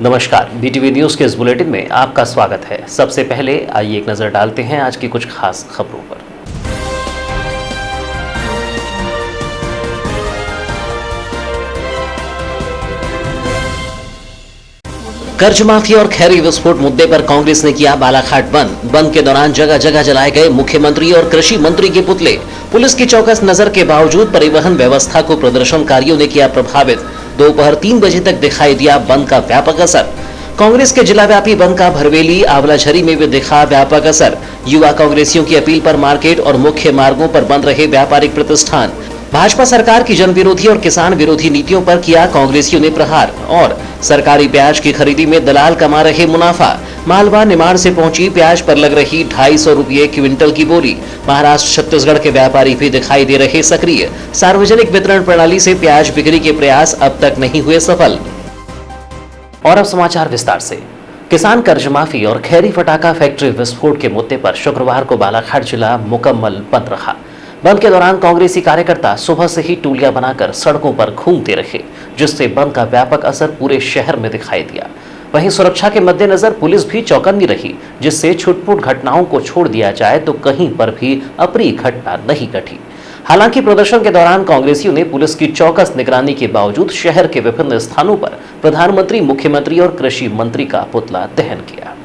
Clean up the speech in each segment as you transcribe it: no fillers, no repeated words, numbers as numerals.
नमस्कार, BTV news के इस बुलेटिन में आपका स्वागत है। सबसे पहले आइए एक नजर डालते हैं आज की कुछ खास खबरों पर। कर्ज माफी और खैरी विस्फोट मुद्दे पर कांग्रेस ने किया बालाघाट बंद। बंद के दौरान जगह जगह जलाए गए मुख्यमंत्री और कृषि मंत्री के पुतले। पुलिस की चौकस नजर के बावजूद परिवहन व्यवस्था को प्रदर्शनकारियों ने किया प्रभावित। दोपहर 3 बजे तक दिखाई दिया बंद का व्यापक असर। कांग्रेस के जिला व्यापी बंद का भरवेली आंवलाझरी में भी दिखा व्यापक असर। युवा कांग्रेसियों की अपील पर मार्केट और मुख्य मार्गों पर बंद रहे व्यापारिक प्रतिष्ठान। भाजपा सरकार की जन विरोधी और किसान विरोधी नीतियों पर किया कांग्रेसियों ने प्रहार। और सरकारी प्याज की खरीदी में दलाल कमा रहे मुनाफा। मालवा निमाड़ से पहुंची प्याज पर लग रही 250 रुपये क्विंटल की बोली। महाराष्ट्र छत्तीसगढ़ के व्यापारी भी दिखाई दे रहे सक्रिय। सार्वजनिक वितरण प्रणाली से प्याज बिक्री के प्रयास अब तक नहीं हुए सफल। और अब समाचार विस्तार से। किसान कर्ज माफी और खैरी फटाखा फैक्ट्री विस्फोट के मुद्दे पर शुक्रवार को बालाघाट जिला मुकम्मल बंद रहा। बंद के दौरान कांग्रेसी कार्यकर्ता सुबह से ही टोलियां बनाकर सड़कों पर घूमते रहे, जिससे बंद का व्यापक असर पूरे शहर में दिखाई दिया। वहीं सुरक्षा के मद्देनजर पुलिस भी चौकन्नी रही, जिससे छुटपुट घटनाओं को छोड़ दिया जाए तो कहीं पर भी अप्रिय घटना नहीं घटी। हालांकि प्रदर्शन के दौरान कांग्रेसियों ने पुलिस की चौकस निगरानी के बावजूद शहर के विभिन्न स्थानों पर प्रधानमंत्री, मुख्यमंत्री और कृषि मंत्री का पुतला दहन किया।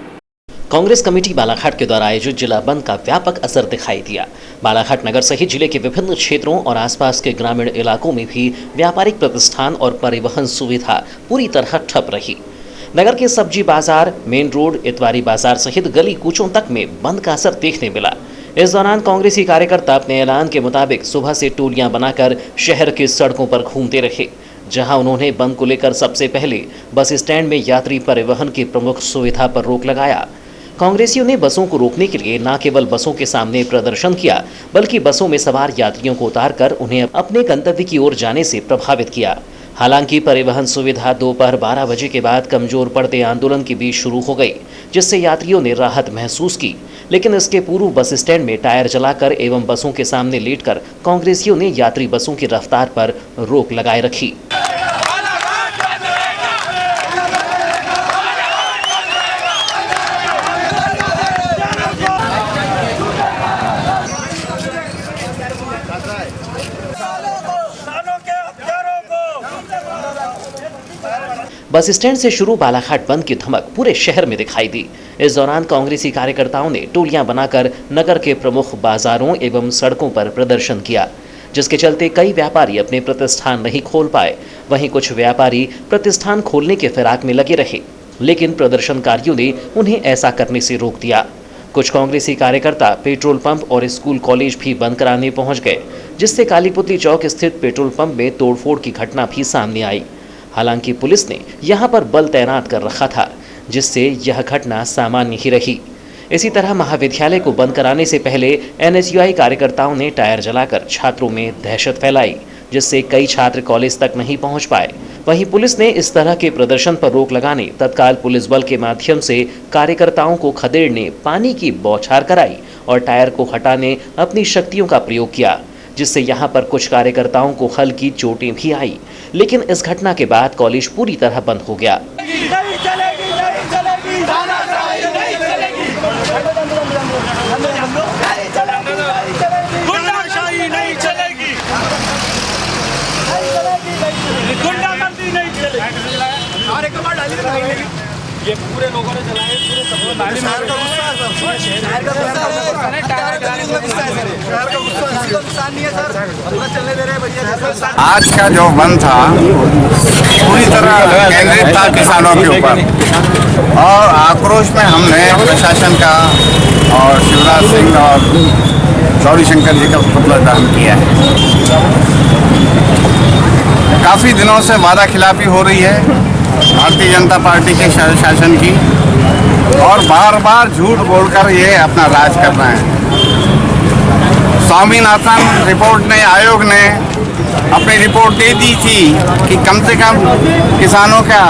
कांग्रेस कमेटी बालाघाट के द्वारा आयोजित जिला बंद का व्यापक असर दिखाई दिया। बालाघाट नगर सहित जिले के विभिन्न क्षेत्रों और आसपास के ग्रामीण इलाकों में भी व्यापारिक प्रतिष्ठान और परिवहन सुविधा पूरी तरह ठप रही। नगर के सब्जी बाजार, मेन रोड, इतवारी बाजार सहित गली कूचों तक में बंद का असर देखने मिला। इस दौरान कांग्रेसी कार्यकर्ता अपने ऐलान के मुताबिक सुबह से टोलियां बनाकर शहर की सड़कों पर घूमते रहे, जहां उन्होंने बंद को लेकर सबसे पहले बस स्टैंड में यात्री परिवहन की प्रमुख सुविधा पर रोक लगाया। कांग्रेसियों ने बसों को रोकने के लिए न केवल बसों के सामने प्रदर्शन किया, बल्कि बसों में सवार यात्रियों को उतारकर उन्हें अपने गंतव्य की ओर जाने से प्रभावित किया। हालांकि परिवहन सुविधा दोपहर 12 बजे के बाद कमजोर पड़ते आंदोलन के बीच शुरू हो गई, जिससे यात्रियों ने राहत महसूस की। लेकिन इसके पूर्व बस स्टैंड में टायर जलाकर एवं बसों के सामने लेटकर कांग्रेसियों ने यात्री बसों की रफ्तार पर रोक लगाए रखी। बस स्टैंड से शुरू बालाघाट बंद की धमक पूरे शहर में दिखाई दी। इस दौरान कांग्रेसी कार्यकर्ताओं ने टोलियां बनाकर नगर के प्रमुख बाजारों एवं सड़कों पर प्रदर्शन किया, जिसके चलते कई व्यापारी अपने प्रतिष्ठान नहीं खोल पाए। वहीं कुछ व्यापारी प्रतिष्ठान खोलने के फिराक में लगे रहे, लेकिन प्रदर्शनकारियों ने उन्हें ऐसा करने से रोक दिया। कुछ कांग्रेसी कार्यकर्ता पेट्रोल पंप और स्कूल कॉलेज भी बंद कराने पहुंच गए, जिससे कालीपुतली चौक स्थित पेट्रोल पंप में तोड़फोड़ की घटना भी सामने आई। हालांकि पुलिस ने यहां पर बल तैनात कर रखा था, जिससे यह घटना सामान्य ही रही। इसी तरह महाविद्यालय को बंद कराने से पहले एनएसयूआई कार्यकर्ताओं ने टायर जलाकर छात्रों में दहशत फैलाई, जिससे कई छात्र कॉलेज तक नहीं पहुंच पाए। वहीं पुलिस ने इस तरह के प्रदर्शन पर रोक लगाने तत्काल पुलिस बल के माध्यम से कार्यकर्ताओं को खदेड़ने, पानी की बौछार कराई और टायर को हटाने अपनी शक्तियों का प्रयोग किया, जिससे यहां पर कुछ कार्यकर्ताओं को हल्की चोटें भी आई। लेकिन इस घटना के बाद कॉलेज पूरी तरह बंद हो गया। ये पूरे लोगों ने चलाए, आज का जो बंद था पूरी तरह केंद्रित था किसानों के ऊपर, और आक्रोश में हमने प्रशासन का और शिवराज सिंह और गौरी शंकर जी का पुतला दहन किया है। काफ़ी दिनों से वादा खिलाफी हो रही है भारतीय जनता पार्टी के शासन की, और बार बार झूठ बोलकर ये अपना राज कर रहे हैं। स्वामीनाथन रिपोर्ट ने, आयोग ने अपनी रिपोर्ट दे दी थी कि कम से कम किसानों का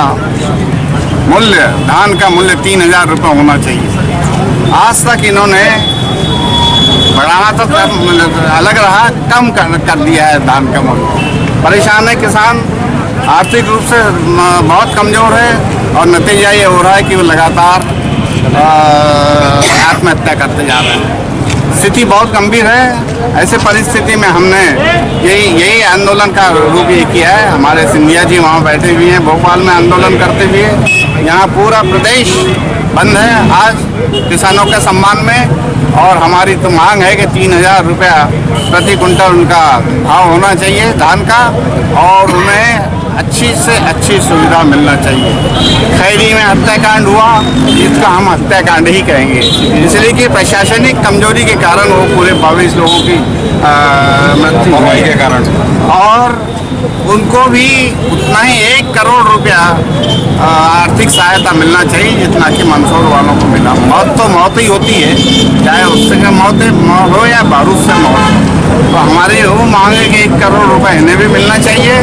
मूल्य, धान का मूल्य 3000 रुपये होना चाहिए। आज तक इन्होंने बढ़ाना तो अलग रहा, कम कर दिया है धान का मूल्य। परेशान है किसान, आर्थिक रूप से बहुत कमज़ोर है, और नतीजा ये हो रहा है कि वो लगातार आत्महत्या करते जा रहे हैं। स्थिति बहुत गंभीर है। ऐसे परिस्थिति में हमने यही आंदोलन का रूप ये किया है। हमारे सिंधिया जी वहाँ बैठे हुए हैं भोपाल में आंदोलन करते हुए। यहाँ पूरा प्रदेश बंद है आज किसानों के सम्मान में, और हमारी तो मांग है कि 3,000 रुपया प्रति कुंटल उनका भाव होना चाहिए धान का, और उन्हें अच्छी से अच्छी सुविधा मिलना चाहिए। खैरी में हत्याकांड हुआ, इसका हम हत्याकांड ही कहेंगे, इसलिए कि प्रशासनिक कमजोरी के कारण वो पूरे 22 लोगों की मृत्यु हुई के कारण, और उनको भी उतना ही 1 करोड़ रुपया आर्थिक सहायता मिलना चाहिए जितना कि मंदसौर वालों को मिला। मौत तो मौत ही होती है, चाहे उससे मौत हो या बारूद से मौत। तो हमारी वो मांग है कि 1 करोड़ रुपए इन्हें भी मिलना चाहिए,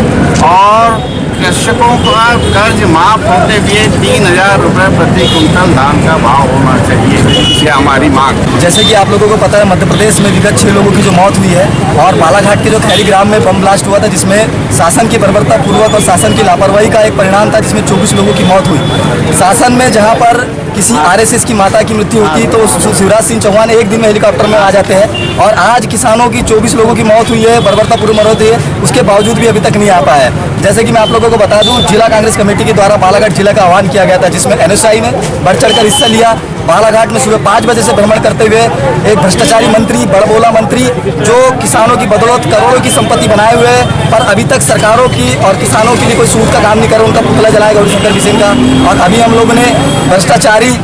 और कृषकों का कर्ज माफ होते हुए 3,000 रुपये प्रति कुंटल धान का भाव होना चाहिए, ये हमारी मांग। जैसे कि आप लोगों को पता है, मध्य प्रदेश में विगत 6 लोगों की जो मौत हुई है, और बालाघाट के जो खैरी ग्राम में बम ब्लास्ट हुआ था जिसमें शासन की बर्बरता पूर्वक और शासन की लापरवाही का एक परिणाम था, जिसमें 24 लोगों की मौत हुई। शासन में जहाँ पर किसी RSS की माता की मृत्यु होती तो शिवराज सिंह चौहान एक दिन में हेलीकॉप्टर में आ जाते हैं, और आज किसानों की 24 लोगों की मौत हुई है, बर्बरता पूर्व मौत हुई है, उसके बावजूद भी अभी तक नहीं आ पाया है। जैसे कि मैं आप लोगों को बता दूं, जिला कांग्रेस कमेटी के द्वारा बालाघाट जिला का आह्वान किया गया था, जिसमें NSI ने बढ़ चढ़कर हिस्सा लिया। बालाघाट में सुबह 5 बजे से भ्रमण करते हुए एक भ्रष्टाचारी मंत्री, बड़बोला मंत्री, जो किसानों की बदौलत करोड़ों की संपत्ति बनाए हुए है, पर अभी तक सरकारों की और किसानों के लिए कोई सूद का काम नहीं कर रहा, उनका पुतला जलाया गौरीशंकर बिसेन का। और अभी हम लोगों ने भ्रष्टाचारी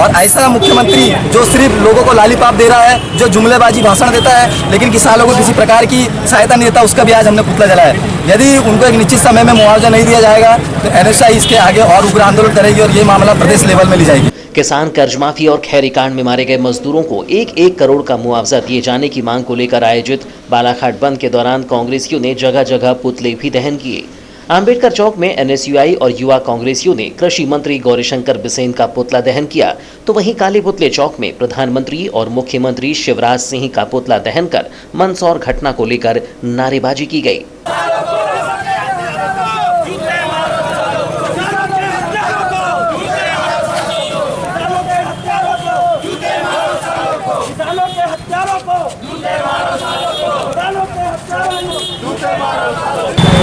और ऐसा मुख्यमंत्री जो सिर्फ लोगों को लालीपाप दे रहा है, जो जुमलेबाजी भाषण देता है, लेकिन किसानों को किसी प्रकार की सहायता नहीं देता, उसका भी आज हमने पुतला जलाया है। यदि उनको एक निश्चित समय में मुआवजा नहीं दिया जाएगा तो NSI इसके आगे और उग्र आंदोलन करेगी, और ये मामला प्रदेश लेवल में ली जाएगी। किसान कर्ज माफी और खैरी कांड में मारे गए मजदूरों को 1-1 करोड़ का मुआवजा दिए जाने की मांग को लेकर आयोजित बालाघाट बंद के दौरान कांग्रेसियों ने जगह जगह पुतले भी दहन किए। अंबेडकर चौक में NSUI और युवा कांग्रेसियों ने कृषि मंत्री गौरीशंकर बिसेन का पुतला दहन किया, तो वहीं काले पुतले चौक में प्रधानमंत्री और मुख्यमंत्री शिवराज सिंह का पुतला दहन कर मंदसौर घटना को लेकर नारेबाजी की गई।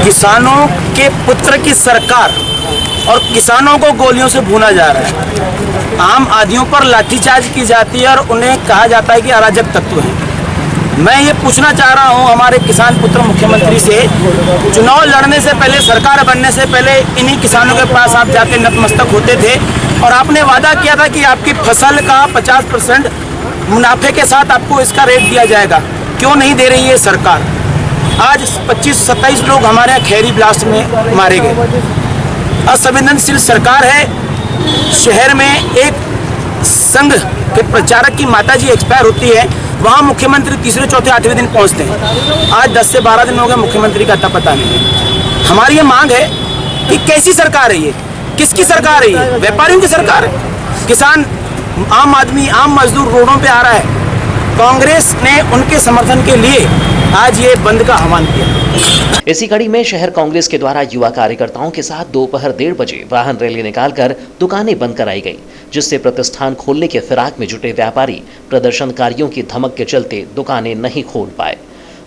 किसानों के पुत्र की सरकार और किसानों को गोलियों से भूना जा रहा है। आम आदमियों पर लाठीचार्ज की जाती है और उन्हें कहा जाता है कि अराजक तत्व हैं। मैं ये पूछना चाह रहा हूँ हमारे किसान पुत्र मुख्यमंत्री से, चुनाव लड़ने से पहले, सरकार बनने से पहले इन्हीं किसानों के पास आप जाके नतमस्तक होते थे, और आपने वादा किया था कि आपकी फसल का 50% मुनाफे के साथ आपको इसका रेट दिया जाएगा। क्यों नहीं दे रही है सरकार? आज 25-27 लोग हमारे यहाँ खैरी ब्लास्ट में मारे गए। असंवेदनशील सरकार है। शहर में एक संघ के प्रचारक की माताजी एक्सपायर होती है, वहाँ मुख्यमंत्री तीसरे चौथे 8वें दिन पहुँचते हैं। आज 10 से 12 दिन हो गए, मुख्यमंत्री का अता पता नहीं है। हमारी ये मांग है कि कैसी सरकार है ये, किसकी सरकार है ये? व्यापारियों की सरकार है। किसान, आम आदमी, आम मजदूर रोडों पे आ रहा है। कांग्रेस ने उनके समर्थन के लिए आज ये बंद का आह्वान किया। इसी कड़ी में शहर कांग्रेस के द्वारा युवा कार्यकर्ताओं के साथ दोपहर 1:30 बजे वाहन रैली निकालकर दुकानें बंद कराई गई, जिससे प्रतिष्ठान खोलने के फिराक में जुटे व्यापारी प्रदर्शनकारियों की धमक के चलते दुकानें नहीं खोल पाए।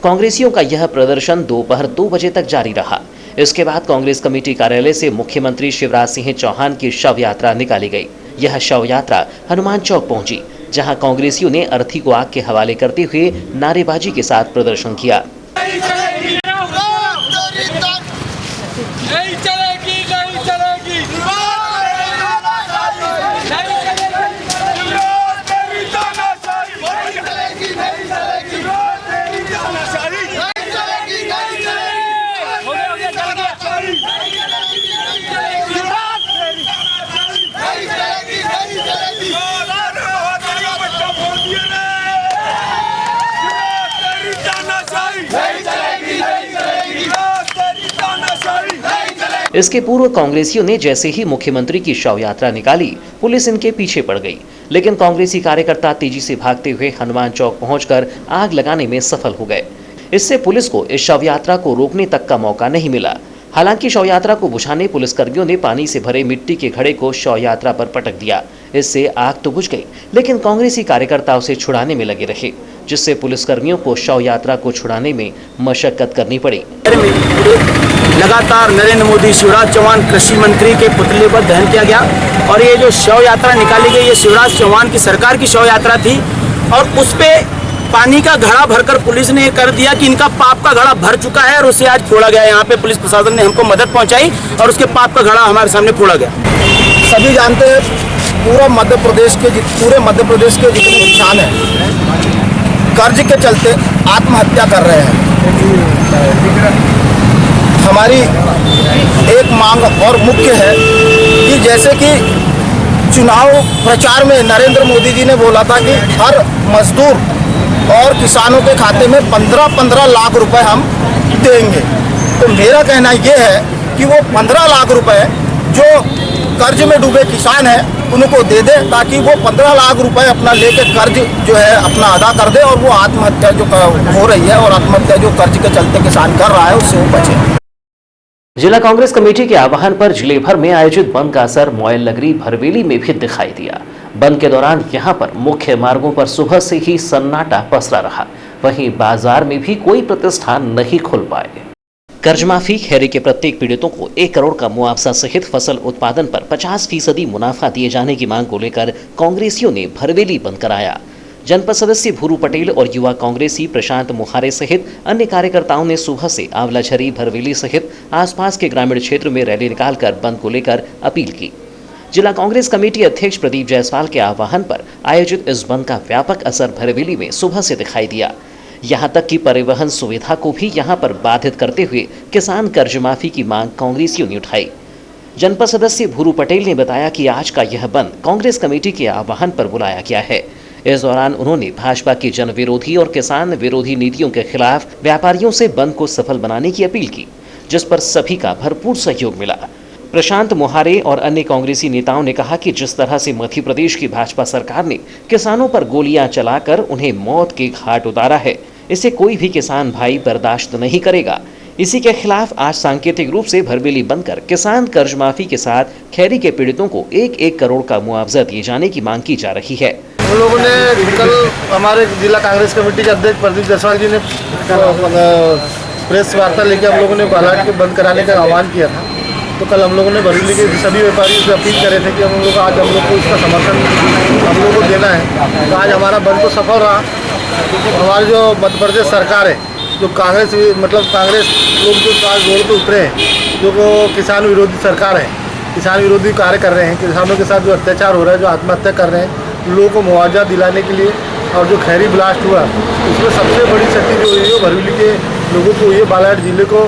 कांग्रेसियों का यह प्रदर्शन दोपहर 2 बजे तक जारी रहा। इसके बाद कांग्रेस कमेटी कार्यालय से मुख्यमंत्री शिवराज सिंह चौहान की शव यात्रा निकाली गई। यह शव यात्रा हनुमान चौक पहुंची, जहां कांग्रेसियों ने अर्थी को आग के हवाले करते हुए नारेबाजी के साथ प्रदर्शन किया। इसके पूर्व कांग्रेसियों ने जैसे ही मुख्यमंत्री की शव यात्रा निकाली, पुलिस इनके पीछे पड़ गई, लेकिन कांग्रेसी कार्यकर्ता तेजी से भागते हुए हनुमान चौक पहुंचकर आग लगाने में सफल हो गए। इससे पुलिस को इस शव यात्रा को रोकने तक का मौका नहीं मिला। हालांकि शव यात्रा को बुझाने पुलिसकर्मियों ने पानी से भरे मिट्टी के घड़े को शव यात्रा पर पटक दिया। इससे आग तो बुझ गई, लेकिन कांग्रेसी कार्यकर्ता उसे छुड़ाने में लगे रहे, जिससे पुलिसकर्मियों को शव यात्रा को छुड़ाने में मशक्कत करनी पड़ी। लगातार नरेंद्र मोदी, शिवराज चौहान कृषि मंत्री के पुतले पर दहन किया गया और ये जो शव यात्रा निकाली गई, ये शिवराज चौहान की सरकार की शव यात्रा थी और उस पे पानी का घड़ा भरकर पुलिस ने कर दिया कि इनका पाप का घड़ा भर चुका है और उसे आज फोड़ा गया। यहाँ पे पुलिस प्रशासन ने हमको मदद पहुंचाई और उसके पाप का घड़ा हमारे सामने फोड़ा गया। सभी जानते हैं पूरे मध्य प्रदेश के जितने किसान हैं कर्ज के चलते आत्महत्या कर रहे हैं। हमारी एक मांग और मुख्य है कि जैसे कि चुनाव प्रचार में नरेंद्र मोदी जी ने बोला था कि हर मजदूर और किसानों के खाते में 15-15 लाख रुपए हम देंगे, तो मेरा कहना ये है कि वो 15 लाख रुपए जो कर्ज में डूबे किसान हैं उनको दे दे, ताकि वो 15 लाख रुपए अपना लेके कर्ज जो है अपना अदा कर दे और वो आत्महत्या जो हो रही है और आत्महत्या जो कर्ज के चलते किसान कर रहा है उससे वो बचे। जिला कांग्रेस कमेटी के आह्वान पर जिले भर में आयोजित बंद का असर मोयल नगरी भरवेली में भी दिखाई दिया। बंद के दौरान यहां पर मुख्य मार्गों पर सुबह से ही सन्नाटा पसरा रहा, वहीं बाजार में भी कोई प्रतिष्ठान नहीं खुल पाए। कर्ज माफी खैरी के प्रत्येक पीड़ितों को 1 करोड़ का मुआवजा सहित फसल उत्पादन पर 50% मुनाफा दिए जाने की मांग को लेकर कांग्रेसियों ने भरवेली बंद कराया। जनपद सदस्य भूरू पटेल और युवा कांग्रेसी प्रशांत मुहारे सहित अन्य कार्यकर्ताओं ने सुबह से आंवलाझरी, भरवेली सहित आसपास के ग्रामीण क्षेत्र में रैली निकालकर बंद को लेकर अपील की। जिला कांग्रेस कमेटी अध्यक्ष प्रदीप जायसवाल के आह्वान पर आयोजित इस बंद का व्यापक असर भरवेली में सुबह से दिखाई दिया। यहां तक कि परिवहन सुविधा को भी यहां पर बाधित करते हुए किसान कर्ज माफी की मांग कांग्रेसियों ने उठाई। जनपद सदस्य भूरू पटेल ने बताया कि आज का यह बंद कांग्रेस कमेटी के आह्वान पर बुलाया गया है। इस दौरान उन्होंने भाजपा की जन विरोधी और किसान विरोधी नीतियों के खिलाफ व्यापारियों से बंद को सफल बनाने की अपील की, जिस पर सभी का भरपूर सहयोग मिला। प्रशांत मोहारे और अन्य कांग्रेसी नेताओं ने कहा कि जिस तरह से मध्य प्रदेश की भाजपा सरकार ने किसानों पर गोलियां चलाकर उन्हें मौत के घाट उतारा है, इसे कोई भी किसान भाई बर्दाश्त नहीं करेगा। इसी के खिलाफ आज सांकेतिक रूप से भरवेली बंद कर किसान कर्ज माफी के साथ खैरी के पीड़ितों को 1-1 करोड़ का मुआवजा दिए जाने की मांग की जा रही है। हम लोगों ने कल हमारे जिला कांग्रेस कमेटी के अध्यक्ष प्रदीप जायसवाल जी ने प्रेस वार्ता लेकर हम लोगों ने बालाघाट को बंद कराने का आह्वान किया था। तो कल हम लोगों ने भरवेली के सभी व्यापारियों से अपील करे थे कि हम लोग आज हम लोग को इसका समर्थन हम लोग को देना है। तो आज हमारा बंद तो सफल रहा। हमारी जो मध्य प्रदेश सरकार है, जो कांग्रेस लोग जो आज रोड पर उतरे हैं, जो किसान विरोधी सरकार है, किसान विरोधी कार्य कर रहे हैं, किसानों के साथ जो अत्याचार हो रहा है, जो आत्महत्या कर रहे हैं, लोगों को मुआवजा दिलाने के लिए और जो खैरी ब्लास्ट हुआ उसमें सबसे बड़ी क्षति जो हुई है भरवेली के लोगों को हुई है, बालाघाट जिले को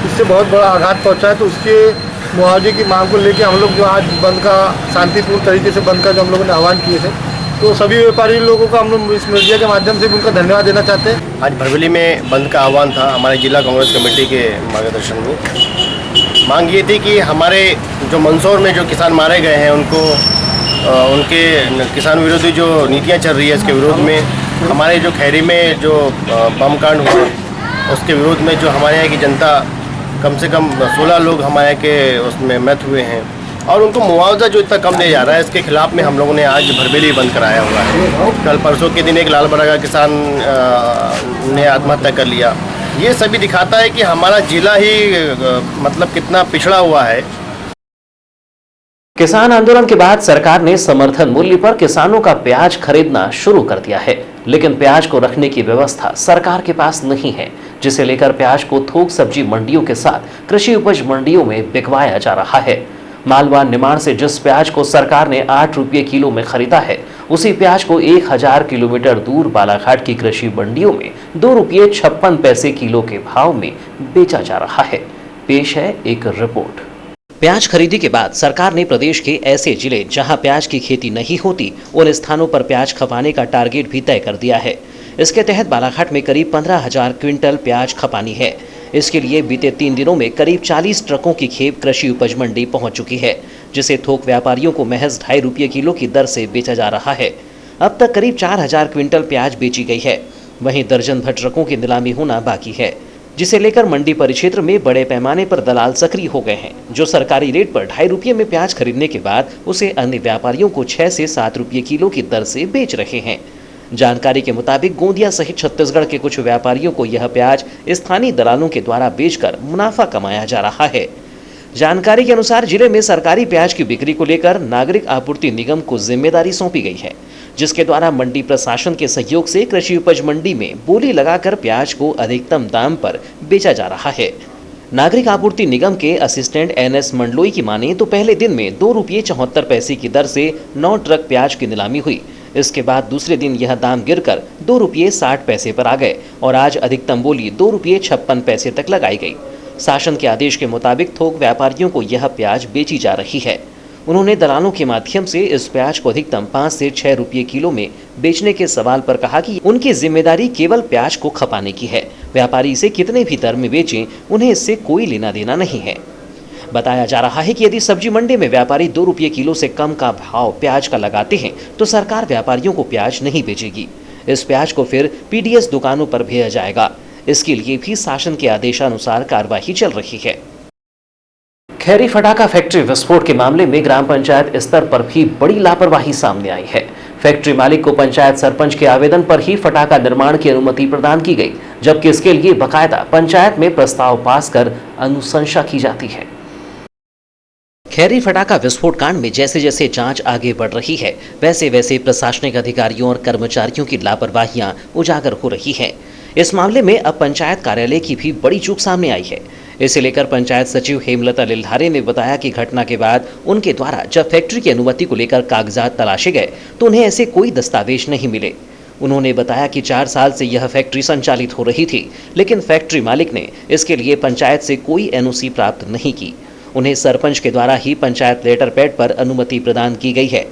इससे बहुत बड़ा आघात पहुंचा है। तो उसके मुआवजे की मांग को लेकर हम लोग जो आज बंद का शांतिपूर्ण तरीके से बंद का जो हम लोगों ने आह्वान किए थे, तो सभी व्यापारी लोगों को हम लोग इस मीडिया के माध्यम से भी उनका धन्यवाद देना चाहते हैं। आज भरवेली में बंद का आह्वान था हमारे जिला कांग्रेस कमेटी के मार्गदर्शन में। मांग ये थी कि हमारे जो मंदसौर में जो किसान मारे गए हैं उनको उनके किसान विरोधी जो नीतियां चल रही है इसके विरोध में, हमारे जो खैरी में जो बम कांड हुआ उसके विरोध में जो हमारे यहाँ की जनता कम से कम 16 लोग हमारे यहाँ के उसमें मृत हुए हैं और उनको मुआवजा जो इतना कम दिया जा रहा है, इसके खिलाफ में हम लोगों ने आज भरवेली बंद कराया हुआ है। कल परसों के दिन एक लालबड़ा का किसान ने आत्महत्या कर लिया। ये सभी दिखाता है कि हमारा जिला ही मतलब कितना पिछड़ा हुआ है। किसान आंदोलन के बाद सरकार ने समर्थन मूल्य पर किसानों का प्याज खरीदना शुरू कर दिया है, लेकिन प्याज को रखने की व्यवस्था सरकार के पास नहीं है, जिसे लेकर प्याज को थोक सब्जी मंडियों के साथ कृषि उपज मंडियों में बिकवाया जा रहा है। मालवा निमाड़ से जिस प्याज को सरकार ने 8 रुपये किलो में खरीदा है, उसी प्याज को 1000 किलोमीटर दूर बालाघाट की कृषि मंडियों में 2 रुपये 56 पैसे किलो के भाव में बेचा जा रहा है। पेश है एक रिपोर्ट। प्याज खरीदी के बाद सरकार ने प्रदेश के ऐसे जिले जहां प्याज की खेती नहीं होती उन स्थानों पर प्याज खपाने का टारगेट भी तय कर दिया है। इसके तहत बालाघाट में करीब 15,000 क्विंटल प्याज खपानी है। इसके लिए बीते 3 दिनों में करीब 40 ट्रकों की खेप कृषि उपज मंडी पहुंच चुकी है, जिसे थोक व्यापारियों को महज 2.5 रुपये किलो की दर से बेचा जा रहा है। अब तक करीब 4,000 क्विंटल प्याज बेची गई है। वहीं दर्जन भर ट्रकों की नीलामी होना बाकी है। जिसे लेकर मंडी परिक्षेत्र में बड़े पैमाने पर दलाल सक्रिय हो गए हैं, जो सरकारी रेट पर 2.5 रुपये में प्याज खरीदने के बाद उसे अन्य व्यापारियों को 6 से 7 रुपये किलो की दर से बेच रहे हैं। जानकारी के मुताबिक गोंदिया सहित छत्तीसगढ़ के कुछ व्यापारियों को यह प्याज स्थानीय दलालों के द्वारा बेचकर मुनाफा कमाया जा रहा है। जानकारी के अनुसार जिले में सरकारी प्याज की बिक्री को लेकर नागरिक आपूर्ति निगम को जिम्मेदारी सौंपी गई है, जिसके द्वारा मंडी प्रशासन के सहयोग से कृषि उपज मंडी में बोली लगाकर प्याज को अधिकतम दाम पर बेचा जा रहा है। नागरिक आपूर्ति निगम के असिस्टेंट NS मंडलोई की माने तो पहले दिन में 2 रुपये 74 पैसे की दर से 9 ट्रक प्याज की नीलामी हुई। इसके बाद दूसरे दिन यह दाम गिरकर 2 रुपये 60 पैसे पर आ गए और आज अधिकतम बोली 2 रुपये 56 पैसे तक लगाई गई। शासन के आदेश के मुताबिक थोक व्यापारियों को यह प्याज बेची जा रही है। उन्होंने दलालों के माध्यम से इस प्याज को अधिकतम 5 से 6 रुपये किलो में बेचने के सवाल पर कहा कि उनकी जिम्मेदारी केवल प्याज को खपाने की है। व्यापारी इसे कितने भी दर में बेचें, उन्हें इससे कोई लेना देना नहीं है। बताया जा रहा है कि यदि सब्जी मंडी में व्यापारी 2 रुपये किलो से कम का भाव प्याज का लगाते हैं तो सरकार व्यापारियों को प्याज नहीं बेचेगी। इस प्याज को फिर PDS दुकानों पर भेजा जाएगा। इसके लिए भी शासन के आदेशानुसार कार्यवाही चल रही है। खैरी फटाका फैक्ट्री विस्फोट के मामले में ग्राम पंचायत स्तर पर भी बड़ी लापरवाही सामने आई है। फैक्ट्री मालिक को पंचायत सरपंच के आवेदन पर ही फटाका निर्माण की अनुमति प्रदान की गई, जबकि इसके लिए बकायदा पंचायत में प्रस्ताव पास कर अनुशंसा की जाती है। खैरी फटाका विस्फोट कांड में जैसे जैसे जांच आगे बढ़ रही है, वैसे वैसे प्रशासनिक अधिकारियों और कर्मचारियों की लापरवाहियां उजागर हो रही हैं। इस मामले में अब पंचायत कार्यालय की भी बड़ी चूक सामने आई है। इसे लेकर पंचायत सचिव हेमलता लिल्हारे ने बताया कि घटना के बाद उनके द्वारा जब फैक्ट्री की अनुमति को लेकर कागजात तलाशे गए तो उन्हें ऐसे कोई दस्तावेज नहीं मिले। उन्होंने बताया कि 4 साल से यह फैक्ट्री संचालित हो रही थी, लेकिन फैक्ट्री मालिक ने इसके लिए पंचायत से कोई NOC प्राप्त नहीं की। उन्हें सरपंच के द्वारा ही पंचायत लेटर पैड पर अनुमति प्रदान की गई है।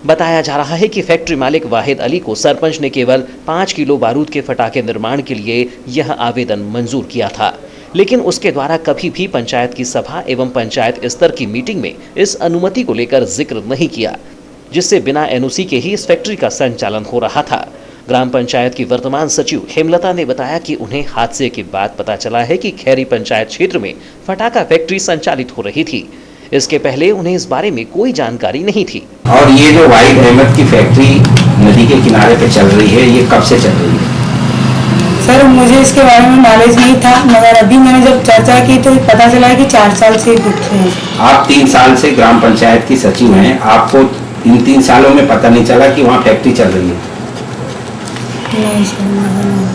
बताया जा रहा है कि फैक्ट्री मालिक वाहिद अली को सरपंच ने केवल 5 किलो बारूद के फटाके निर्माण के लिए यह आवेदन मंजूर किया था, लेकिन उसके द्वारा कभी भी पंचायत की सभा एवं पंचायत स्तर की मीटिंग में इस अनुमति को लेकर जिक्र नहीं किया, जिससे बिना NOC के ही इस फैक्ट्री का संचालन हो रहा था। ग्राम पंचायत की वर्तमान सचिव हेमलता ने बताया कि उन्हें हादसे के बाद पता चला है कि खैरी पंचायत क्षेत्र में फटाका फैक्ट्री संचालित हो रही थी। इसके पहले उन्हें इस बारे में कोई जानकारी नहीं थी। और ये जो वाहिद अहमद की फैक्ट्री नदी के किनारे पे चल रही है, ये कब से चल रही है? सर, मुझे इसके बारे में नॉलेज नहीं था, मगर अभी मैंने जब चर्चा की तो पता चला कि 4 साल से दुख है। आप 3 साल से ग्राम पंचायत की सचिव हैं, आपको इन 3 सालों में पता नहीं चला कि वहाँ फैक्ट्री चल रही है? नहीं सर,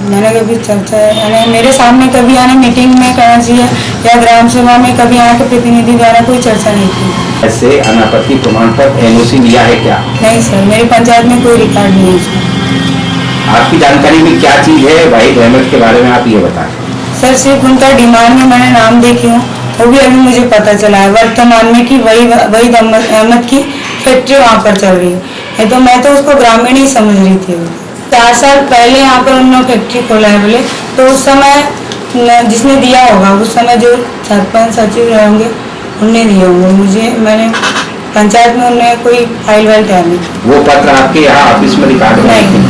मैंने कभी चर्चा यानी मेरे सामने कभी आने मीटिंग में कहना चाहिए या ग्राम सभा में कभी यहाँ के प्रतिनिधि द्वारा कोई चर्चा नहीं की। ऐसे अनापत्ति प्रमाण पत्र NOC लिया है क्या? नहीं सर, मेरी पंचायत में कोई रिकॉर्ड नहीं है सर। आपकी जानकारी में क्या चीज़ है वाहिद अहमद के बारे में, आप ये बताएं। सर, सिर्फ उनका डिमांड में मैंने नाम देखी हूँ, वो भी अभी मुझे पता चला है वर्तमान में कि वहीद अहमद की फैक्ट्री वहाँ पर चल रही है। तो मैं तो उसको ग्रामीण ही समझ रही थी। 4 साल पहले यहाँ पर उन्होंने फैक्ट्री खोला है बोले, तो उस समय जिसने दिया होगा, उस समय जो सरपंच सचिव रहे होंगे उनने दिए होंगे मुझे। मैंने पंचायत में उन्हें कोई फाइल वाइल तैयार नहीं। वो पत्र आपके यहाँ ऑफिस में रिकॉर्ड नहीं।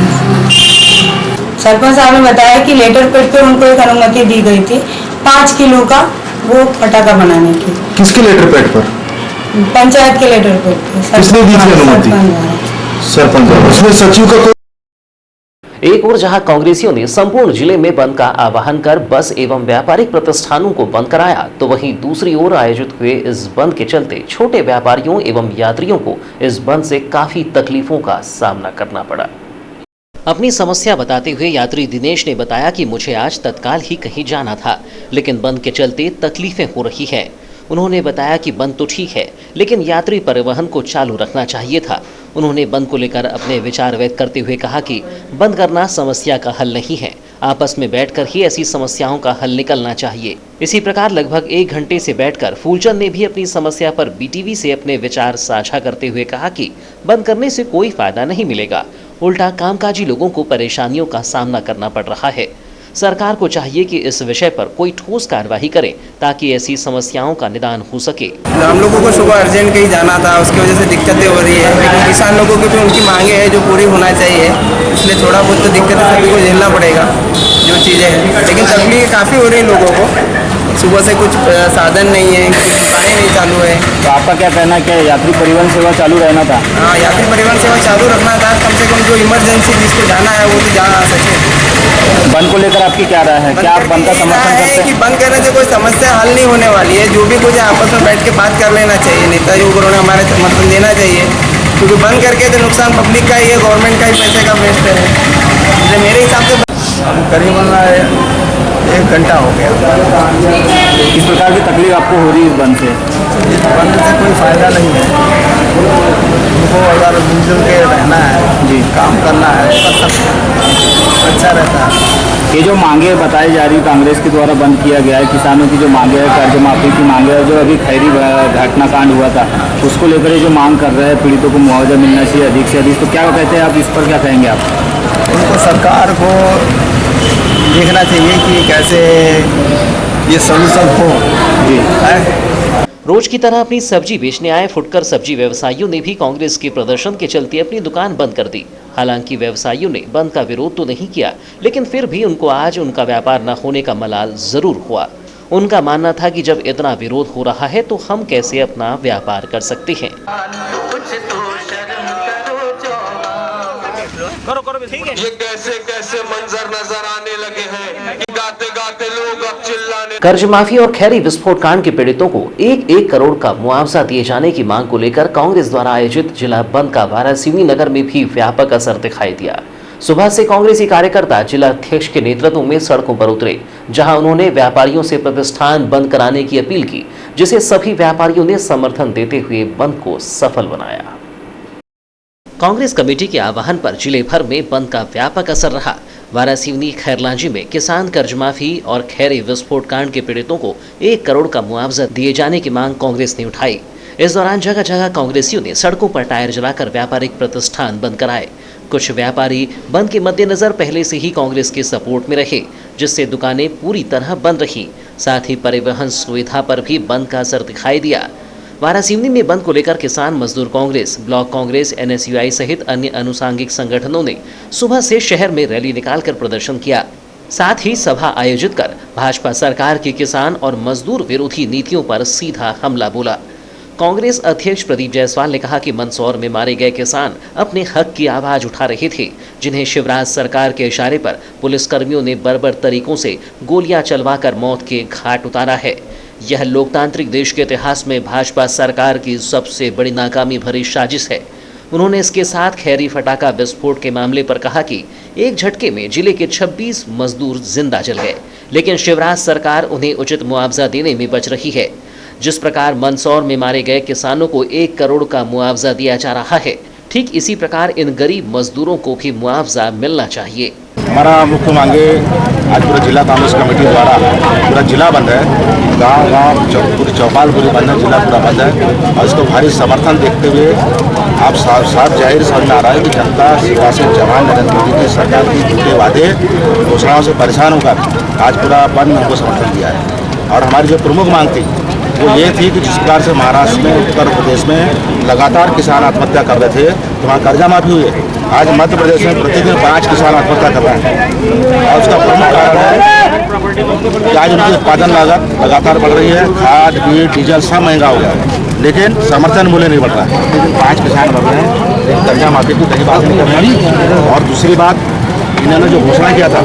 सरपंच साहब ने बताया कि लेटर पैड पे उनको एक अनुमति दी गई थी 5 किलो का वो फटाका बनाने की। किसके लेटर पैड पर? पंचायत के लेटर पैड पे। किसने दी थी अनुमति? सरपंच। उसमें सचिव का एक ओर जहां कांग्रेसियों ने संपूर्ण जिले में बंद का आह्वान कर बस एवं व्यापारिक प्रतिष्ठानों को बंद कराया, तो वहीं दूसरी ओर आयोजित हुए इस बंद के चलते छोटे व्यापारियों एवं यात्रियों को इस बंद से काफी तकलीफों का सामना करना पड़ा। अपनी समस्या बताते हुए यात्री दिनेश ने बताया कि मुझे आज तत्काल ही कहीं जाना था, लेकिन बंद के चलते तकलीफें हो रही हैं। उन्होंने बताया कि बंद तो ठीक है, लेकिन यात्री परिवहन को चालू रखना चाहिए था। उन्होंने बंद को लेकर अपने विचार व्यक्त करते हुए कहा कि बंद करना समस्या का हल नहीं है, आपस में बैठकर ही ऐसी समस्याओं का हल निकलना चाहिए। इसी प्रकार लगभग 1 घंटे से बैठकर फूलचंद ने भी अपनी समस्या पर BTV से अपने विचार साझा करते हुए कहा कि बंद करने से कोई फायदा नहीं मिलेगा, उल्टा कामकाजी लोगों को परेशानियों का सामना करना पड़ रहा है। सरकार को चाहिए कि इस विषय पर कोई ठोस कार्यवाही करे ताकि ऐसी समस्याओं का निदान हो सके। हम लोगों को सुबह अर्जेंट कहीं जाना था, उसकी वजह से दिक्कतें हो रही है, लेकिन किसान लोगों की भी उनकी मांगे हैं जो पूरी होना चाहिए, इसलिए थोड़ा बहुत तो दिक्कतें सभी को झेलना पड़ेगा। जो चीज़ें हैं, लेकिन तकलीफ काफ़ी हो रही है लोगों को। सुबह से कुछ साधन नहीं है, कुछ दुकानें नहीं चालू है। तो आपका क्या कहना है, क्या यात्री परिवहन सेवा चालू रहना था? हाँ, यात्री परिवहन सेवा चालू रखना था, कम से कम जो इमरजेंसी जिसको जाना है वो तो जा सके। बंद को लेकर आपकी क्या राय है? क्या आप बंद का समर्थन करते है हैं? कि बंद करने से कोई समस्या हल नहीं होने वाली है। जो भी कुछ है आपस में बैठ के बात कर लेना चाहिए, नेता लोगों ने हमारे समर्थन देना चाहिए, क्योंकि बंद करके तो नुकसान पब्लिक का ही है, गवर्नमेंट का ही पैसे का वेस्ट है। इसलिए मेरे हिसाब से करीबन 1 घंटा हो गया। किस प्रकार की तकलीफ आपको हो रही है इस बंद से? इस बंद से कोई फ़ायदा नहीं है। उनको अगर मिलजुल के रहना है, जी काम करना है, तो सब अच्छा रहता है। ये जो मांगे बताई जा रही कांग्रेस के द्वारा बंद किया गया है, किसानों की जो मांगे है, कर्ज माफी की मांगे है, जो अभी खैरी घटनाकांड हुआ था उसको लेकर ये जो मांग कर रहे हैं पीड़ितों को मुआवजा मिलना चाहिए अधिक से अधिक, तो क्या कहते हैं आप इस पर, क्या कहेंगे आप? उनको सरकार को देखना चाहिए कि कैसे ये सोल्यूशन हो। जी रोज की तरह अपनी सब्जी बेचने आए फुटकर सब्जी व्यवसायियों ने भी कांग्रेस के प्रदर्शन के चलते अपनी दुकान बंद कर दी। हालांकि व्यवसायियों ने बंद का विरोध तो नहीं किया, लेकिन फिर भी उनको आज उनका व्यापार न होने का मलाल जरूर हुआ। उनका मानना था कि जब इतना विरोध हो रहा है तो हम कैसे अपना व्यापार कर सकते हैं। ये कैसे कैसे मंजर नजर आने लगे हैं कि गाते गाते लोग अब चिल्लाने। कर्ज माफी और खैरी विस्फोट कांड के पीड़ितों को 1-1 करोड़ का मुआवजा दिए जाने की मांग को लेकर कांग्रेस द्वारा आयोजित जिला बंद का वारासिवनी नगर में भी व्यापक असर दिखाई दिया। सुबह से कांग्रेसी कार्यकर्ता जिला अध्यक्ष के नेतृत्व में सड़कों पर उतरे, जहां उन्होंने व्यापारियों से प्रतिष्ठान बंद कराने की अपील की, जिसे सभी व्यापारियों ने समर्थन देते हुए बंद को सफल बनाया। कांग्रेस कमेटी के आह्वान पर जिले भर में बंद का व्यापक असर रहा। वारासिवनी खैरलांजी में किसान कर्ज माफी और खैरी विस्फोट कांड के पीड़ितों को 1 करोड़ का मुआवजा दिए जाने की मांग कांग्रेस ने उठाई। इस दौरान जगह जगह कांग्रेसियों ने सड़कों पर टायर जलाकर व्यापारिक प्रतिष्ठान बंद कराए। कुछ व्यापारी बंद के मद्देनजर पहले से ही कांग्रेस के सपोर्ट में रहे, जिससे दुकानें पूरी तरह बंद रही। साथ ही परिवहन सुविधा पर भी बंद का असर दिखाई दिया। वारासिवनी में बंद को लेकर किसान मजदूर कांग्रेस, ब्लॉक कांग्रेस, NSUI सहित अन्य अनुसांगिक संगठनों ने सुबह से शहर में रैली निकालकर प्रदर्शन किया। साथ ही सभा आयोजित कर भाजपा सरकार की किसान और मजदूर विरोधी नीतियों पर सीधा हमला बोला। कांग्रेस अध्यक्ष प्रदीप जायसवाल ने कहा कि मंदसौर में मारे गए किसान अपने हक की आवाज उठा रहे थे, जिन्हें शिवराज सरकार के इशारे पर पुलिसकर्मियों ने बर्बर तरीकों से गोलियां चलवाकर मौत के घाट उतारा है। यह लोकतांत्रिक देश के इतिहास में भाजपा सरकार की सबसे बड़ी नाकामी भरी साजिश है। उन्होंने इसके साथ खैरी फटाका विस्फोट के मामले पर कहा कि एक झटके में जिले के 26 मजदूर जिंदा जल गए, लेकिन शिवराज सरकार उन्हें उचित मुआवजा देने में बच रही है। जिस प्रकार मंदसौर में मारे गए किसानों को 1 करोड़ का मुआवजा दिया जा रहा है, ठीक इसी प्रकार इन गरीब मजदूरों को भी मुआवजा मिलना चाहिए। हमारा मुख्य मांगे आज पूरा जिला कांग्रेस कमेटी द्वारा पूरा जिला बंद है, गांव पूरी चौपाल पूरी बंद है, जिला पूरा बंद है। और इसको भारी समर्थन देखते हुए आप साफ जाहिर समझ में आ रहा है कि जनता सियासी जवान नरेंद्र मोदी की सरकार की झूठे वादे घोषणाओं से परेशान होकर आज पूरा बंद उनको समर्थन दिया है। और हमारी जो प्रमुख मांग थी वो ये थी कि जिस प्रकार से महाराष्ट्र में, उत्तर प्रदेश में लगातार किसान आत्महत्या कर रहे थे, तो वहाँ कर्जा माफी हुई है। आज मध्य प्रदेश में प्रतिदिन 5 किसान आत्महत्या कर रहे हैं और उसका प्रमुख कारण है कि आज उनकी उत्पादन लागत लगातार बढ़ रही है। खाद, बीज, डीजल सब महंगा हो गया है, लेकिन समर्थन मूल्य नहीं बढ़ रहा है। प्रतिदिन 5 किसान बढ़ रहे हैं, कर्जा माफी की कहीं बात नहीं कर रहे हैं। और दूसरी बात, इन्होंने जो घोषणा किया था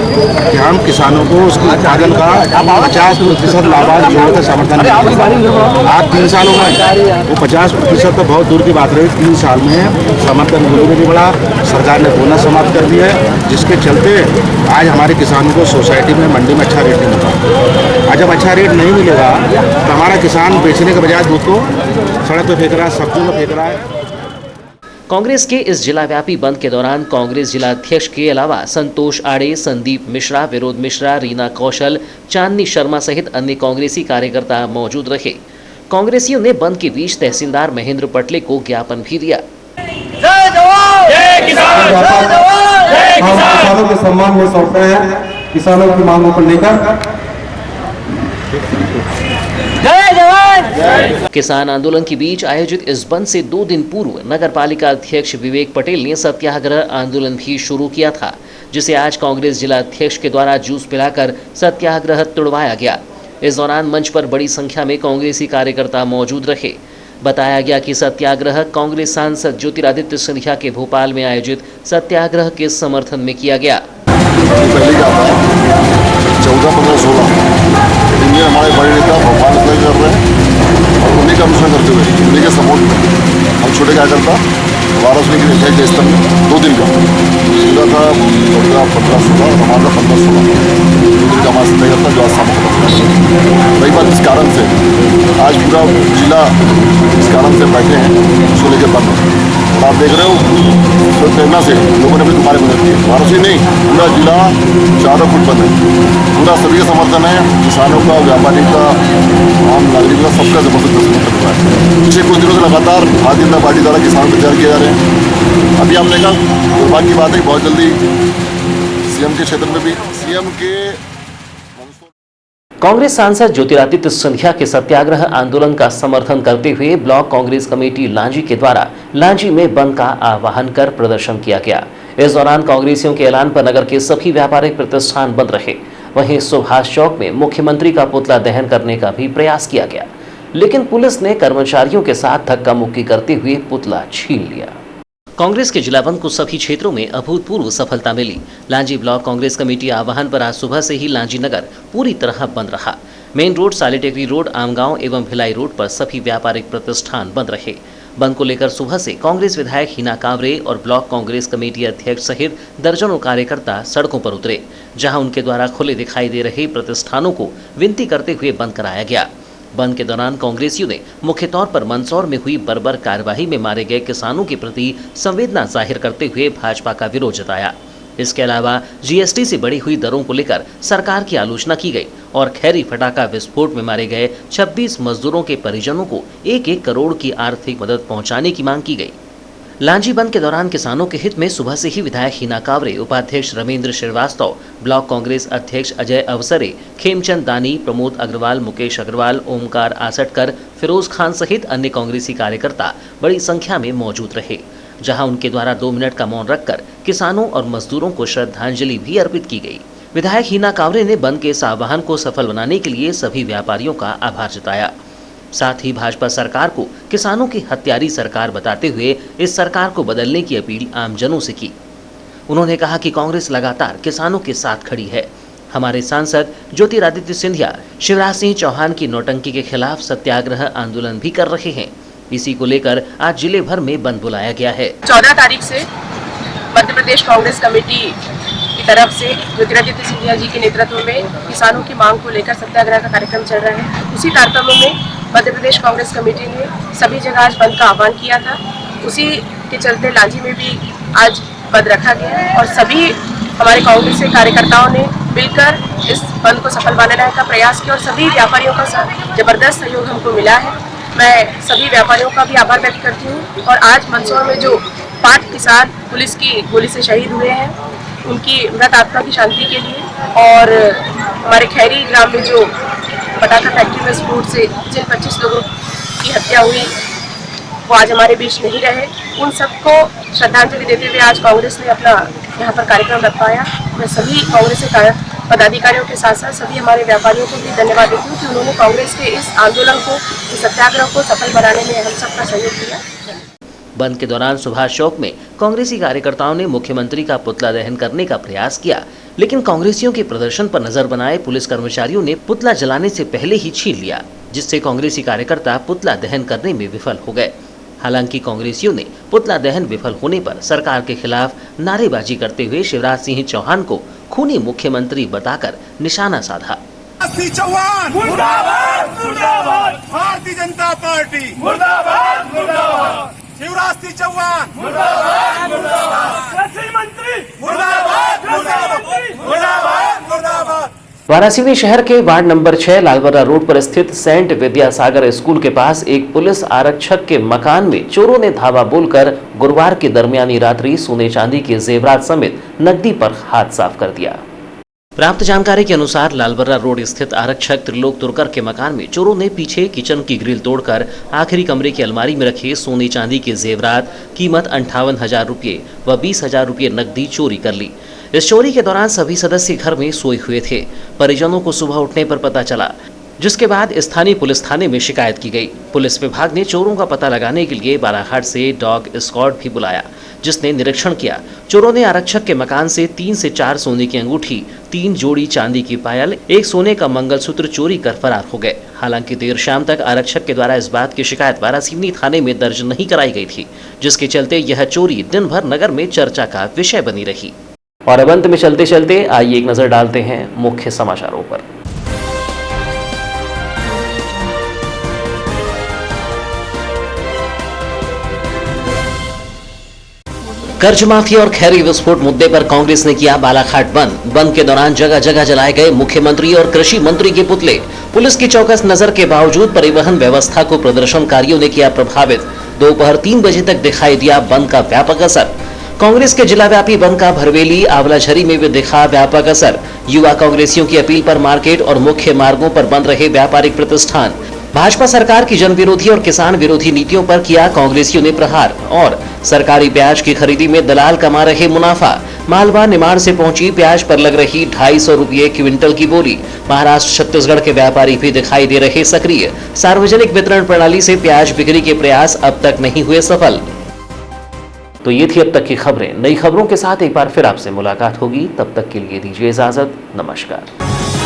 कि हम किसानों को उसके उत्पादन का 50% लाभांश जोड़ कर समर्थन देंगे। आज 3 साल हो गए, वो 50% तो बहुत दूर की बात रही। 3 साल में समर्थन मूल्य भी नहीं बढ़ा, सरकार ने बोनस समाप्त कर दिया है, जिसके चलते आज हमारे किसानों को सोसाइटी में, मंडी में अच्छा रेट नहीं मिलता। आज जब अच्छा रेट नहीं मिलेगा तो हमारा किसान बेचने के बजाय दूध को सड़क पर फेंक रहा है, सब्जियों में फेंक रहा है। कांग्रेस के इस जिला व्यापी बंद के दौरान कांग्रेस जिला अध्यक्ष के अलावा संतोष आड़े, संदीप मिश्रा, विरोध मिश्रा, रीना कौशल, चांदनी शर्मा सहित अन्य कांग्रेसी कार्यकर्ता मौजूद रहे। कांग्रेसियों ने बंद के बीच तहसीलदार महेंद्र पटले को ज्ञापन भी दिया। जय जवान, जय किसान, जय जवान, जय किसान। किसानों के सम्मान में सौंप रहे हैं, किसानों की मांगों को लेकर किसान आंदोलन के बीच आयोजित इस बंद से 2 दिन पूर्व नगर पालिका अध्यक्ष विवेक पटेल ने सत्याग्रह आंदोलन भी शुरू किया था, जिसे आज कांग्रेस जिला अध्यक्ष के द्वारा जूस पिलाकर सत्याग्रह तुड़वाया गया। इस दौरान मंच पर बड़ी संख्या में कांग्रेसी कार्यकर्ता मौजूद रहे। बताया गया कि सत्याग्रह कांग्रेस सांसद ज्योतिरादित्य सिंधिया के भोपाल में आयोजित सत्याग्रह के समर्थन में किया गया। पहले क्या था 14, 15, 16 इनमें हमारे बड़े नेता भोपाल में कर रहे हैं और उन्हीं का अनुसरण करते हुए उन्हीं के सपोर्ट में हम छोटे कार्यकर्ता वाराणसी की अध्यक्ष जयस्तंभ में 2 दिन का उनका था 14, 15, 16 और हमारा 15, 16 2 दिन का हमारा सत्याग्रह जो आज समाप्त रही बात इस कारण से आज पूरा जिला इस कारण से बैठे हैं उसको लेकर बंद और आप देख रहे हो तो प्रेरणा से लोगों ने भी तुम्हारी मदद की। वाराणसी नहीं पूरा जिला चारों फुट बंद है, पूरा सभी का समर्थन है, किसानों का, व्यापारी का, आम नागरिक का, सबका जबरदस्त समर्थन हुआ है। पिछले कुछ दिनों से लगातार भारतीय जनता पार्टी द्वारा किसान प्रचार किए जा रहे हैं। अभी हमने कहा दुर्भाग्य की बात है बहुत जल्दी सीएम के क्षेत्र में भी सीएम के कांग्रेस सांसद ज्योतिरादित्य सिंधिया के सत्याग्रह आंदोलन का समर्थन करते हुए ब्लॉक कांग्रेस कमेटी लांजी के द्वारा लांजी में बंद का आह्वान कर प्रदर्शन किया गया। इस दौरान कांग्रेसियों के ऐलान पर नगर के सभी व्यापारिक प्रतिष्ठान बंद रहे। वहीं सुभाष चौक में मुख्यमंत्री का पुतला दहन करने का भी प्रयास किया गया, लेकिन पुलिस ने कर्मचारियों के साथ धक्का मुक्की करते हुए पुतला छीन लिया। कांग्रेस के जिला बंद को सभी क्षेत्रों में अभूतपूर्व सफलता मिली। लांजी ब्लॉक कांग्रेस कमेटी आह्वान पर आज सुबह से ही लांजी नगर पूरी तरह बंद रहा। मेन रोड, सालीटेकरी रोड, आमगांव एवं भिलाई रोड पर सभी व्यापारिक प्रतिष्ठान बंद रहे। बंद को लेकर सुबह से कांग्रेस विधायक हिना कांवरे और ब्लॉक कांग्रेस कमेटी अध्यक्ष सहित दर्जनों कार्यकर्ता सड़कों पर उतरे, जहां उनके द्वारा खुले दिखाई दे रहे प्रतिष्ठानों को विनती करते हुए बंद कराया गया। बंद के दौरान कांग्रेसियों ने मुख्य तौर पर मंदसौर में हुई बर्बर कार्यवाही में मारे गए किसानों के प्रति संवेदना जाहिर करते हुए भाजपा का विरोध जताया। इसके अलावा जीएसटी से बढ़ी हुई दरों को लेकर सरकार की आलोचना की गई और खैरी फटाका विस्फोट में मारे गए 26 मजदूरों के परिजनों को 1-1 करोड़ की आर्थिक मदद पहुंचाने की मांग की गई। लांजी बंद के दौरान किसानों के हित में सुबह से ही विधायक हिना कांवरे, उपाध्यक्ष रमेंद्र श्रीवास्तव, ब्लॉक कांग्रेस अध्यक्ष अजय अवसरे, खेमचंद दानी, प्रमोद अग्रवाल, मुकेश अग्रवाल, ओमकार आसटकर, फिरोज खान सहित अन्य कांग्रेसी कार्यकर्ता बड़ी संख्या में मौजूद रहे, जहां उनके द्वारा 2 मिनट का मौन रखकर किसानों और मजदूरों को श्रद्धांजलि भी अर्पित की गई। विधायक हिना कांवरे ने बंद के इस आह्वान को सफल बनाने के लिए सभी व्यापारियों का आभार जताया। साथ ही भाजपा सरकार को किसानों की हत्यारी सरकार बताते हुए इस सरकार को बदलने की अपील आमजनों से की। उन्होंने कहा कि कांग्रेस लगातार किसानों के साथ खड़ी है। हमारे सांसद ज्योतिरादित्य सिंधिया शिवराज सिंह चौहान की नौटंकी के खिलाफ सत्याग्रह आंदोलन भी कर रहे हैं। इसी को लेकर आज जिले भर में बंद बुलाया गया है। 14 तारीख से मध्य प्रदेश कांग्रेस कमेटी की तरफ से ज्योतिरादित्य सिंधिया जी के नेतृत्व में किसानों की मांग को लेकर सत्याग्रह का कार्यक्रम चल रहा है। उसी तारतम्य में मध्य प्रदेश कांग्रेस कमेटी ने सभी जगह आज बंद का आह्वान किया था। उसी के चलते लांजी में भी आज बंद रखा गया और सभी हमारे कांग्रेस के कार्यकर्ताओं ने मिलकर इस बंद को सफल बनाने का प्रयास किया और सभी व्यापारियों का जबरदस्त सहयोग हमको मिला है। मैं सभी व्यापारियों का भी आभार व्यक्त करती हूँ। और आज मंदसौर में जो 5 किसान पुलिस की गोली से शहीद हुए हैं, उनकी मृत आत्मा की शांति के लिए, और हमारे खैरी ग्राम में जो पटाखा फैक्ट्री में विस्फोट से जिन 25 लोगों की हत्या हुई वो आज हमारे बीच नहीं रहे, उन सबको श्रद्धांजलि देते हुए आज कांग्रेस ने अपना यहाँ पर कार्यक्रम रखवाया। मैं सभी कांग्रेस के पदाधिकारियों के साथ साथ सभी हमारे व्यापारियों को भी धन्यवाद देती हूँ कि उन्होंने कांग्रेस के इस आंदोलन को, इस सत्याग्रह को सफल बनाने में हम सबका सहयोग किया। बंद के दौरान सुभाष चौक में कांग्रेसी कार्यकर्ताओं ने मुख्यमंत्री का पुतला दहन करने का प्रयास किया, लेकिन कांग्रेसियों के प्रदर्शन पर नजर बनाए पुलिस कर्मचारियों ने पुतला जलाने से पहले ही छीन लिया, जिससे कांग्रेसी कार्यकर्ता पुतला दहन करने में विफल हो गए। हालांकि कांग्रेसियों ने पुतला दहन विफल होने पर सरकार के खिलाफ नारेबाजी करते हुए शिवराज सिंह चौहान को खूनी मुख्यमंत्री बताकर निशाना साधा। चौहान मुर्दाबाद, मुर्दाबाद, भारतीय जनता पार्टी मुर्दाबाद, मुर्दाबाद, शिवराज सिंह चौहान मुर्दाबाद, मुर्दाबाद, कृषि मंत्री मुर्दाबाद, मुर्दाबाद, मुर्दाबाद, मुर्दाबाद। वाराणसी शहर के वार्ड नंबर 6 लालबर्रा रोड पर स्थित सेंट विद्यासागर स्कूल के पास एक पुलिस आरक्षक के मकान में चोरों ने धावा बोलकर गुरुवार की दरमियानी रात्रि सोने चांदी के जेवरात समेत नकदी पर हाथ साफ कर दिया। प्राप्त जानकारी के अनुसार लालबर्रा रोड स्थित आरक्षक त्रिलोक तुरकर के मकान में चोरों ने पीछे किचन की ग्रिल तोड़कर आखिरी कमरे की अलमारी में रखे सोने चांदी के जेवरात कीमत 58,000 रुपये व 20,000 रुपये नकदी चोरी कर ली। इस चोरी के दौरान सभी सदस्य घर में सोए हुए थे। परिजनों को सुबह उठने पर पता चला, जिसके बाद स्थानीय पुलिस थाने में शिकायत की गई। पुलिस विभाग ने चोरों का पता लगाने के लिए बालाघाट से डॉग स्क्वाड भी बुलाया, जिसने निरीक्षण किया। चोरों ने आरक्षक के मकान से 3 से 4 सोने की अंगूठी, 3 जोड़ी चांदी की पायल, 1 सोने का मंगलसूत्र चोरी कर फरार हो गए। हालांकि देर शाम तक आरक्षक के द्वारा इस बात की शिकायत वारासिवनी थाने में दर्ज नहीं कराई गई थी, जिसके चलते यह चोरी दिन भर नगर में चर्चा का विषय बनी रही। और अब अंत में चलते चलते आइए एक नजर डालते हैं मुख्य समाचारों पर। कर्ज माफी और खैरी विस्फोट मुद्दे पर कांग्रेस ने किया बालाघाट बंद। बंद के दौरान जगह जगह जलाए गए मुख्यमंत्री और कृषि मंत्री के पुतले। पुलिस की चौकस नजर के बावजूद परिवहन व्यवस्था को प्रदर्शनकारियों ने किया प्रभावित। दोपहर 3 बजे तक दिखाई दिया बंद का व्यापक असर। कांग्रेस के जिलाव्यापी बंद का भरवेली आंवलाझरी में भी दिखा व्यापक असर। युवा कांग्रेसियों की अपील पर मार्केट और मुख्य मार्गों पर बंद रहे व्यापारिक प्रतिष्ठान। भाजपा सरकार की जन विरोधी और किसान विरोधी नीतियों पर किया कांग्रेसियों ने प्रहार। और सरकारी प्याज की खरीदी में दलाल कमा रहे मुनाफा। मालवा निमाड़ से पहुंची प्याज पर लग रही 250 रुपये क्विंटल की बोली। महाराष्ट्र छत्तीसगढ़ के व्यापारी भी दिखाई दे रहे सक्रिय। सार्वजनिक वितरण प्रणाली से प्याज बिक्री के प्रयास अब तक नहीं हुए सफल। तो ये थी अब तक की खबरें। नई खबरों के साथ एक बार फिर आपसे मुलाकात होगी। तब तक के लिए दीजिए इजाजत। नमस्कार।